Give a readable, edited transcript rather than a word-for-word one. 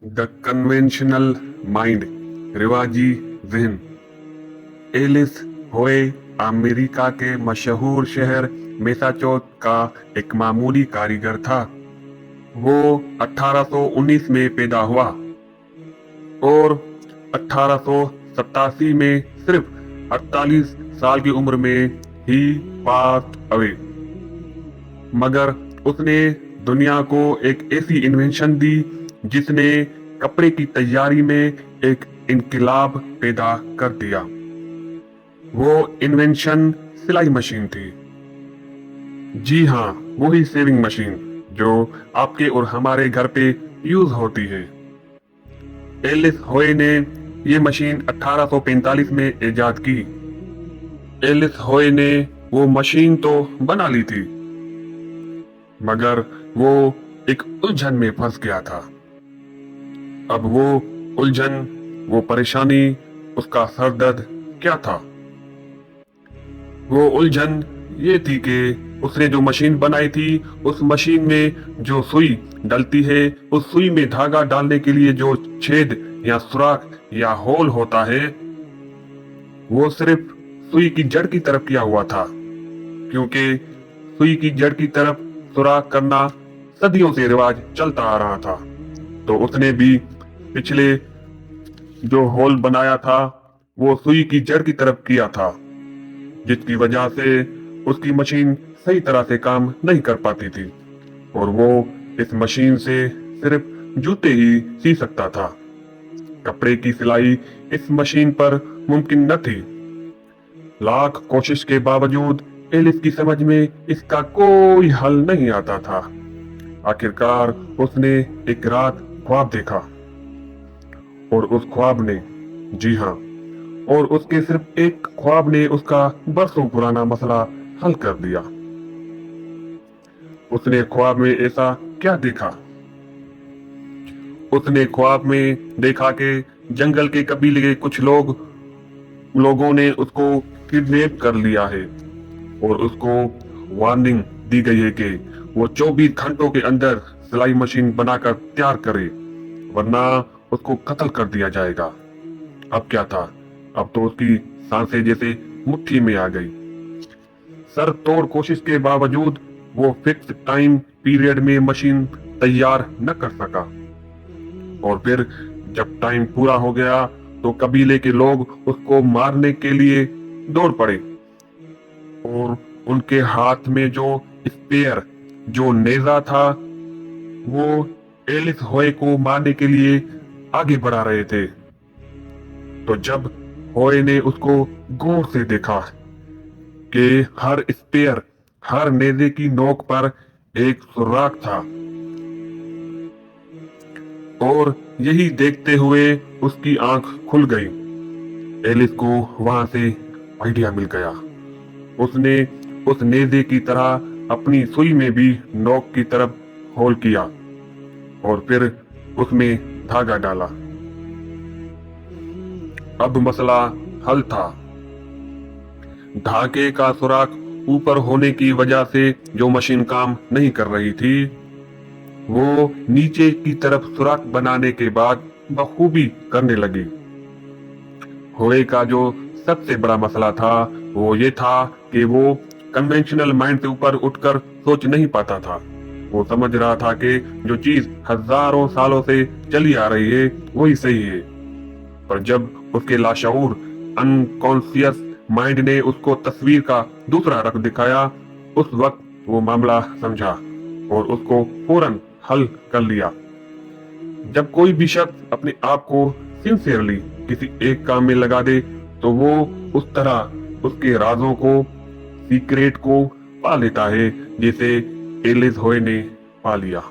The conventional mind, रिवाजी जहन। Alice होए America के मशहूर शहर मैसाचुसेट्स का एक मामूली कारीगर था। वो 1819 में पैदा हुआ और 1887 में सिर्फ 48 साल की उम्र में ही पास अवे। मगर उसने दुनिया को एक ऐसी इन्वेंशन दी जिसने कपड़े की तैयारी में एक इनकलाब पैदा कर दिया। वो इन्वेंशन सिलाई मशीन थी। जी हाँ, वही सेविंग मशीन जो आपके और हमारे घर पे यूज होती है। एलिस होए ने ये मशीन 1845 में इजाद की। एलिस होए ने वो मशीन तो बना ली थी, मगर वो एक उलझन में फंस गया था। अब वो उलझन, वो परेशानी, उसका सरदर्द क्या था? वो उलझन ये थी कि उसने जो मशीन बनाई थी, उस मशीन में जो सुई डलती है, उस सुई में धागा डालने के लिए जो छेद या सुराख या होल होता है, वो सिर्फ सुई की जड़ की तरफ किया हुआ था। क्योंकि सुई की जड़ की तरफ सुराख करना सदियों से रिवाज चलता आ रहा था, तो उसने भी पिछले जो होल बनाया था वो सुई की जड़ की तरफ किया था, जिसकी वजह से उसकी मशीन सही तरह से काम नहीं कर पाती थी और वो इस मशीन से सिर्फ जूते ही सी सकता था। कपड़े की सिलाई इस मशीन पर मुमकिन न थी। लाख कोशिश के बावजूद एलिस की समझ में इसका कोई हल नहीं आता था। आखिरकार उसने एक रात ख्वाब देखा और उस ख्वाब ने, जी हाँ, और उसके सिर्फ एक ख्वाब ने उसका बरसों पुराना मसला हल कर दिया। उसने ख्वाब में ऐसा क्या देखा? उसने ख्वाब में देखा कि जंगल के कबीले के कुछ लोगों ने उसको किडनैप कर लिया है और उसको वार्निंग दी गई है कि वो 24 घंटों के अंदर सिलाई मशीन बनाकर तैयार करे, वरना उसको कत्ल कर दिया जाएगा। अब क्या था? अब तो उसकी सांसें जैसे मुट्ठी में आ गई। सर तोड़ कोशिश के बावजूद वो फिक्स टाइम पीरियड में मशीन तैयार न कर सका और फिर जब टाइम पूरा हो गया तो कबीले के लोग उसको मारने के लिए दौड़ पड़े और उनके हाथ में जो स्पेयर, जो नेजा था, वो एलिस होए को मारने के लिए आगे बढ़ा रहे थे। तो जब होए ने उसको गौर से देखा कि हर स्पेयर, हर नेजे की नोक पर एक सुराख था, और यही देखते हुए उसकी आंख खुल गई। एलिस को वहां से आइडिया मिल गया। उसने उस नेजे की तरह अपनी सुई में भी नोक की तरफ होल किया और फिर उसमें धागा डाला। अब मसला हल था। धागे का सुराख ऊपर होने की वजह से जो मशीन काम नहीं कर रही थी, वो नीचे की तरफ सुराख बनाने के बाद बखूबी करने लगी। होए का जो सबसे बड़ा मसला था वो ये था कि वो कन्वेंशनल माइंड से ऊपर उठकर सोच नहीं पाता था। वो समझ रहा था कि जो चीज हजारों सालों से चली आ रही है वही सही है, पर जब उसके लाशऊर अनकॉन्शियस माइंड ने उसको तस्वीर का दूसरा रंग दिखाया, उस वक्त वो मामला समझा और उसको फौरन हल कर लिया। जब कोई भी शख्स अपने आप को सिंसियरली किसी एक काम में लगा दे तो वो उस तरह उसके राजों को, सीक्रेट को पा लेता है, जैसे एलिस होए ने पा लिया।